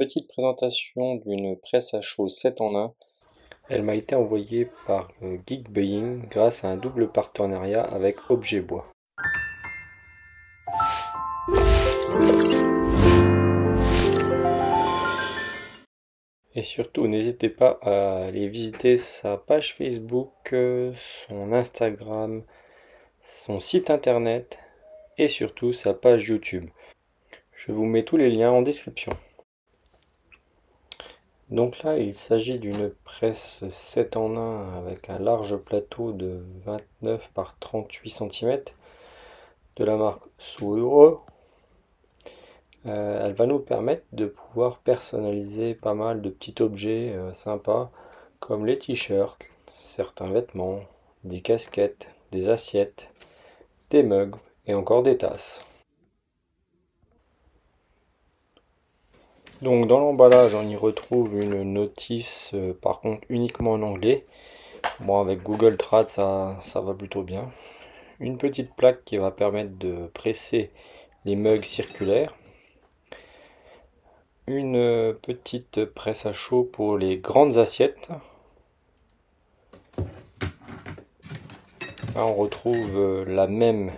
petite présentation d'une presse à chaud 7 en 1. Elle m'a été envoyée par Geekbuying grâce à un double partenariat avec Objet Bois. Et surtout, n'hésitez pas à aller visiter sa page Facebook, son Instagram, son site internet et surtout sa page YouTube. Je vous mets tous les liens en description. Donc là, il s'agit d'une presse 7 en 1 avec un large plateau de 29 par 38 cm de la marque Suuro. Elle va nous permettre de pouvoir personnaliser pas mal de petits objets sympas comme les t-shirts, certains vêtements, des casquettes, des assiettes, des mugs et encore des tasses. Donc dans l'emballage on y retrouve une notice par contre uniquement en anglais. Bon, avec Google Trad ça va plutôt bien. Une petite plaque qui va permettre de presser les mugs circulaires. Une petite presse à chaud pour les grandes assiettes. Là, on retrouve la même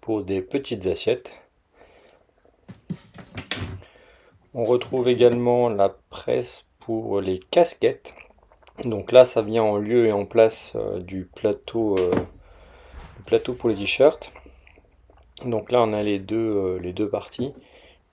pour des petites assiettes. On retrouve également la presse pour les casquettes. Donc là, ça vient en lieu et en place du plateau pour les t-shirts. Donc là, on a les deux parties.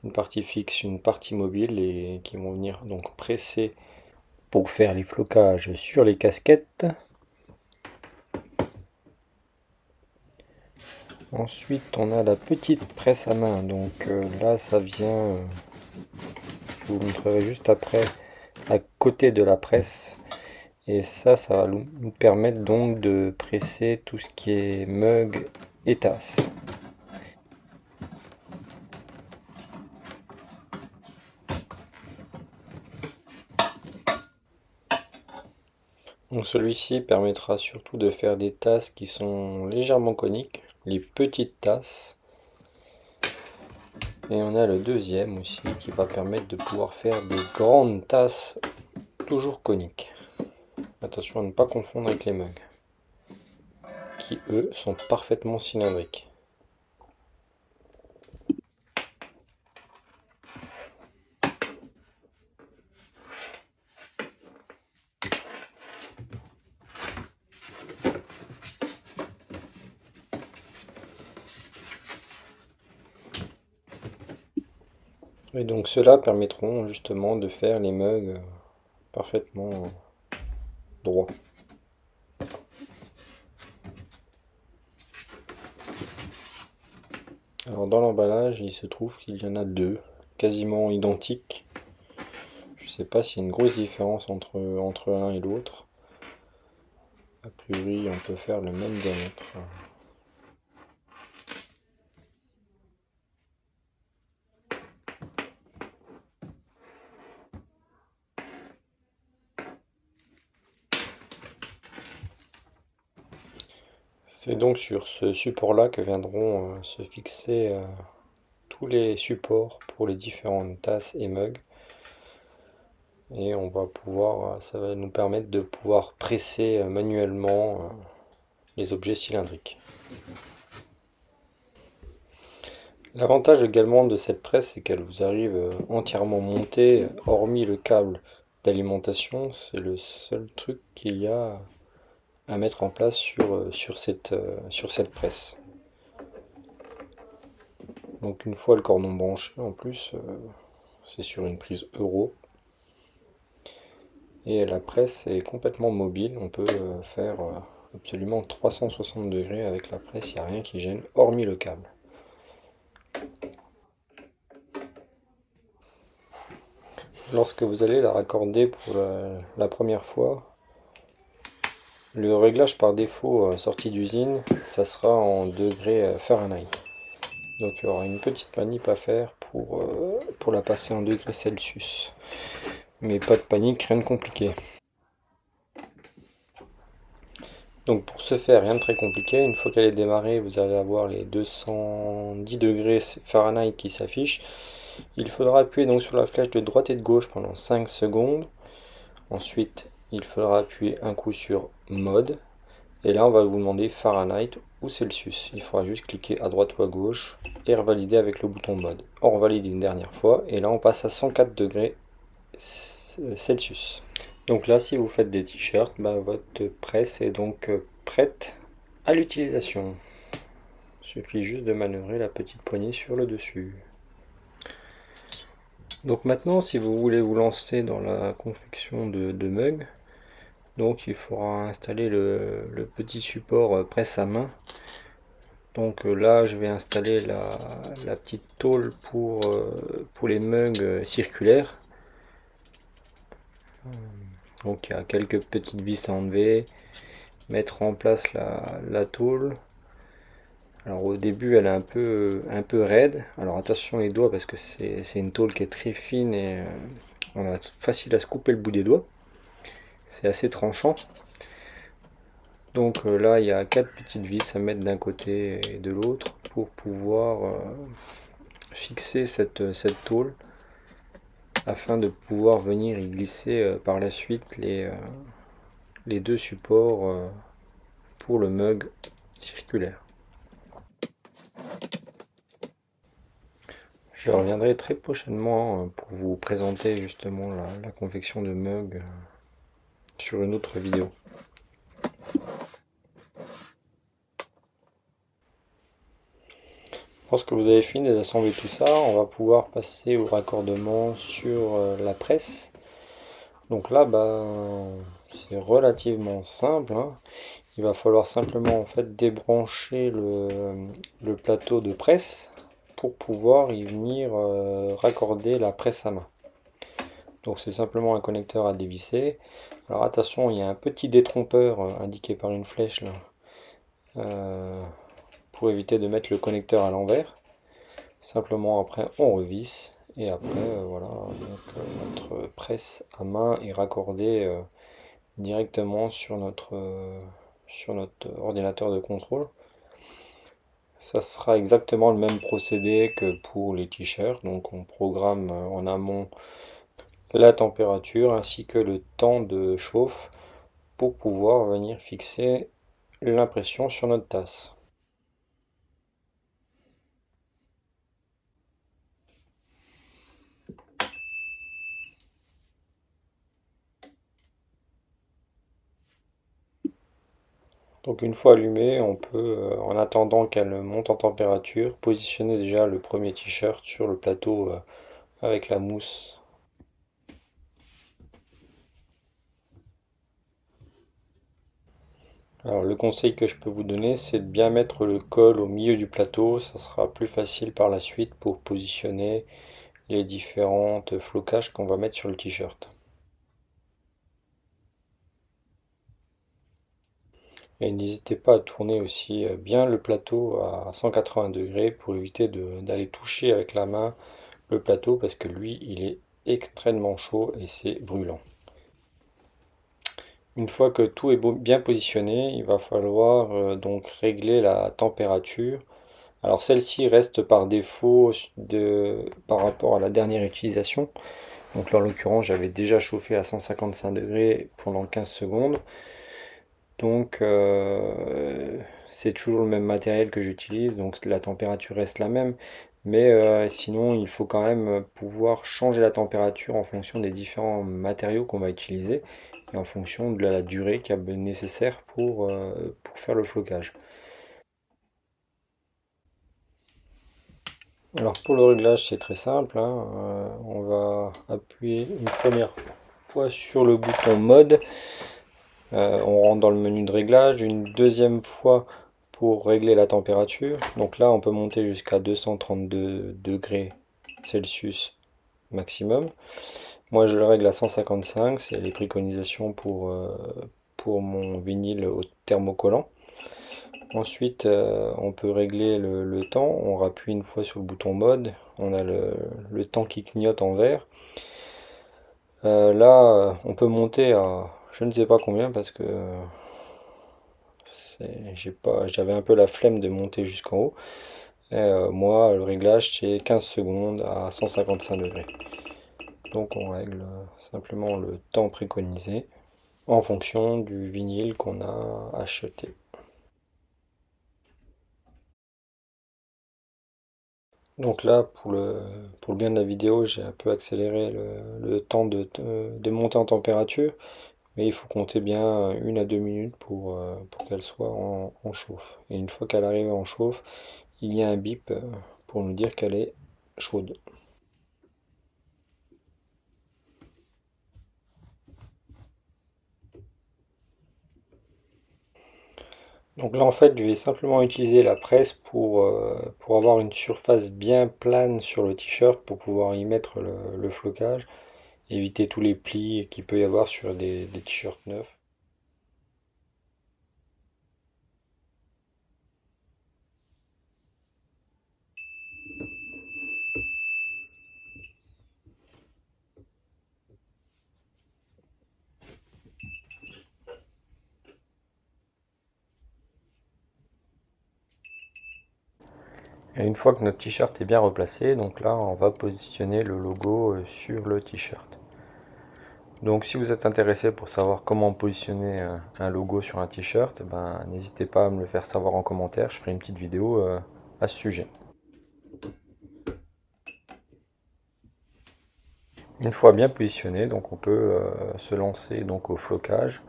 Une partie fixe, une partie mobile et qui vont venir donc presser pour faire les flocages sur les casquettes. Ensuite on a la petite presse à main, donc là ça vient, je vous montrerai juste après, à côté de la presse. Et ça va nous permettre donc de presser tout ce qui est mug et tasse. Donc celui-ci permettra surtout de faire des tasses qui sont légèrement coniques, les petites tasses. Et on a le deuxième aussi qui va permettre de pouvoir faire des grandes tasses toujours coniques. Attention à ne pas confondre avec les mugs, qui eux sont parfaitement cylindriques. Et donc ceux-là permettront justement de faire les mugs parfaitement droits. Alors dans l'emballage, il se trouve qu'il y en a deux, quasiment identiques. Je ne sais pas s'il y a une grosse différence entre l'un et l'autre. A priori, on peut faire le même diamètre. C'est donc sur ce support-là que viendront se fixer tous les supports pour les différentes tasses et mugs. Et on va pouvoir, ça va nous permettre de pouvoir presser manuellement les objets cylindriques. L'avantage également de cette presse, c'est qu'elle vous arrive entièrement montée, hormis le câble d'alimentation. C'est le seul truc qu'il y a à mettre en place sur cette presse. Donc une fois le cordon branché, en plus, c'est sur une prise Euro. Et la presse est complètement mobile, on peut faire absolument 360 degrés avec la presse, il n'y a rien qui gêne, hormis le câble. Lorsque vous allez la raccorder pour la première fois, le réglage par défaut sortie d'usine, ça sera en degrés Fahrenheit. Donc il y aura une petite manip à faire pour la passer en degrés Celsius. Mais pas de panique, rien de compliqué. Donc pour ce faire, rien de très compliqué. Une fois qu'elle est démarrée, vous allez avoir les 210 degrés Fahrenheit qui s'affichent. Il faudra appuyer donc sur la flèche de droite et de gauche pendant 5 secondes. Ensuite, il faudra appuyer un coup sur mode. Et là, on va vous demander Fahrenheit ou Celsius. Il faudra juste cliquer à droite ou à gauche et revalider avec le bouton mode. On revalide une dernière fois et là, on passe à 104 degrés Celsius. Donc là, si vous faites des t-shirts, votre presse est donc prête à l'utilisation. Il suffit juste de manœuvrer la petite poignée sur le dessus. Donc maintenant, si vous voulez vous lancer dans la confection de mugs, donc il faudra installer le petit support presse à main. Donc là, je vais installer la petite tôle pour les mugs circulaires. Donc il y a quelques petites vis à enlever, mettre en place la tôle. Alors au début elle est un peu raide, alors attention les doigts parce que c'est une tôle qui est très fine et on a facile à se couper le bout des doigts. C'est assez tranchant. Donc là il y a 4 petites vis à mettre d'un côté et de l'autre pour pouvoir fixer cette tôle afin de pouvoir venir y glisser par la suite les deux supports pour le mug circulaire. Je reviendrai très prochainement pour vous présenter justement la confection de mugs sur une autre vidéo. Lorsque vous avez fini d'assembler tout ça, on va pouvoir passer au raccordement sur la presse. Donc là, c'est relativement simple, hein. Il va falloir simplement en fait débrancher le plateau de presse pour pouvoir y venir raccorder la presse à main. Donc c'est simplement un connecteur à dévisser. Alors attention, il y a un petit détrompeur indiqué par une flèche là, pour éviter de mettre le connecteur à l'envers. Simplement après on revisse et après voilà, donc, notre presse à main est raccordée directement sur notre ordinateur de contrôle. Ça sera exactement le même procédé que pour les t-shirts. Donc on programme en amont la température ainsi que le temps de chauffe pour pouvoir venir fixer l'impression sur notre tasse. Donc une fois allumé, on peut, en attendant qu'elle monte en température, positionner déjà le premier t-shirt sur le plateau avec la mousse. Alors le conseil que je peux vous donner, c'est de bien mettre le col au milieu du plateau, ça sera plus facile par la suite pour positionner les différentes flocages qu'on va mettre sur le t-shirt. Et n'hésitez pas à tourner aussi bien le plateau à 180 degrés pour éviter d'aller toucher avec la main le plateau parce que lui il est extrêmement chaud et c'est brûlant. Une fois que tout est bien positionné, il va falloir donc régler la température. Alors celle-ci reste par défaut par rapport à la dernière utilisation. Donc là en l'occurrence j'avais déjà chauffé à 155 degrés pendant 15 secondes. Donc c'est toujours le même matériel que j'utilise, donc la température reste la même. Mais sinon il faut quand même pouvoir changer la température en fonction des différents matériaux qu'on va utiliser et en fonction de la durée qu'il y a nécessaire pour faire le flocage. Alors pour le réglage c'est très simple, hein. On va appuyer une première fois sur le bouton mode. On rentre dans le menu de réglage, une deuxième fois pour régler la température. Donc là, on peut monter jusqu'à 232 degrés Celsius maximum. Moi, je le règle à 155, c'est les préconisations pour mon vinyle au thermocollant. Ensuite, on peut régler le temps. On rappuie une fois sur le bouton mode. On a le temps qui clignote en vert. Là, on peut monter à je ne sais pas combien parce que j'avais un peu la flemme de monter jusqu'en haut. Et moi, le réglage, c'est 15 secondes à 155 degrés. Donc on règle simplement le temps préconisé en fonction du vinyle qu'on a acheté. Donc là, pour le bien de la vidéo, j'ai un peu accéléré le temps de montée en température, mais il faut compter bien 1 à 2 minutes pour qu'elle soit en chauffe. Et une fois qu'elle arrive en chauffe, il y a un bip pour nous dire qu'elle est chaude. Donc là en fait je vais simplement utiliser la presse pour avoir une surface bien plane sur le t-shirt pour pouvoir y mettre le flocage, éviter tous les plis qu'il peut y avoir sur des t-shirts neufs. Et une fois que notre t-shirt est bien replacé, donc là on va positionner le logo sur le t-shirt. Donc si vous êtes intéressé pour savoir comment positionner un logo sur un t-shirt, ben, n'hésitez pas à me le faire savoir en commentaire, je ferai une petite vidéo à ce sujet. Une fois bien positionné, donc on peut se lancer donc au flocage.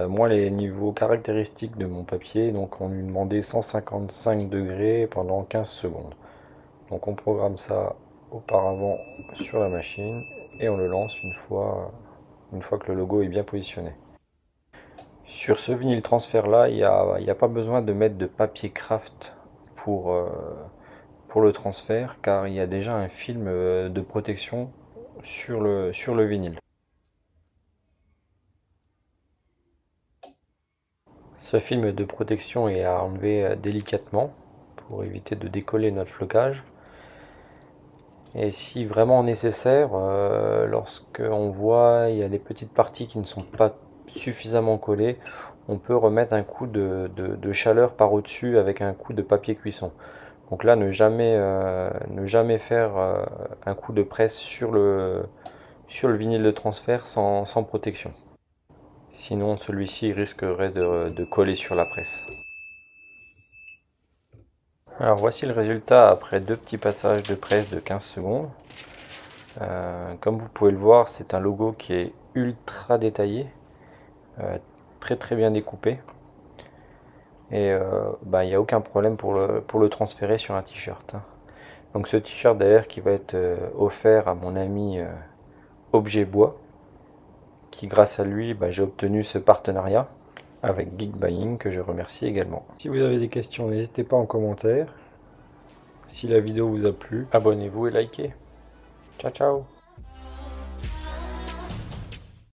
Moi les niveaux caractéristiques de mon papier, donc on lui demandait 155 degrés pendant 15 secondes. Donc on programme ça auparavant sur la machine et on le lance une fois que le logo est bien positionné. Sur ce vinyle transfert là, il n'y a pas besoin de mettre de papier craft pour le transfert car il y a déjà un film de protection sur le vinyle. Ce film de protection est à enlever délicatement pour éviter de décoller notre flocage. Et si vraiment nécessaire, lorsqu'on voit il y a des petites parties qui ne sont pas suffisamment collées, on peut remettre un coup de chaleur par au-dessus avec un coup de papier cuisson. Donc là, ne jamais faire un coup de presse sur le vinyle de transfert sans protection. Sinon, celui-ci risquerait de coller sur la presse. Alors voici le résultat après deux petits passages de presse de 15 secondes. Comme vous pouvez le voir, c'est un logo qui est ultra détaillé, euh, très très bien découpé. Et bah, il n'y a aucun problème pour le transférer sur un t-shirt. Donc ce t-shirt d'ailleurs qui va être offert à mon ami Objet Bois, qui grâce à lui, bah, j'ai obtenu ce partenariat avec Geek Buying que je remercie également. Si vous avez des questions, n'hésitez pas en commentaire. Si la vidéo vous a plu, abonnez-vous et likez. Ciao ciao!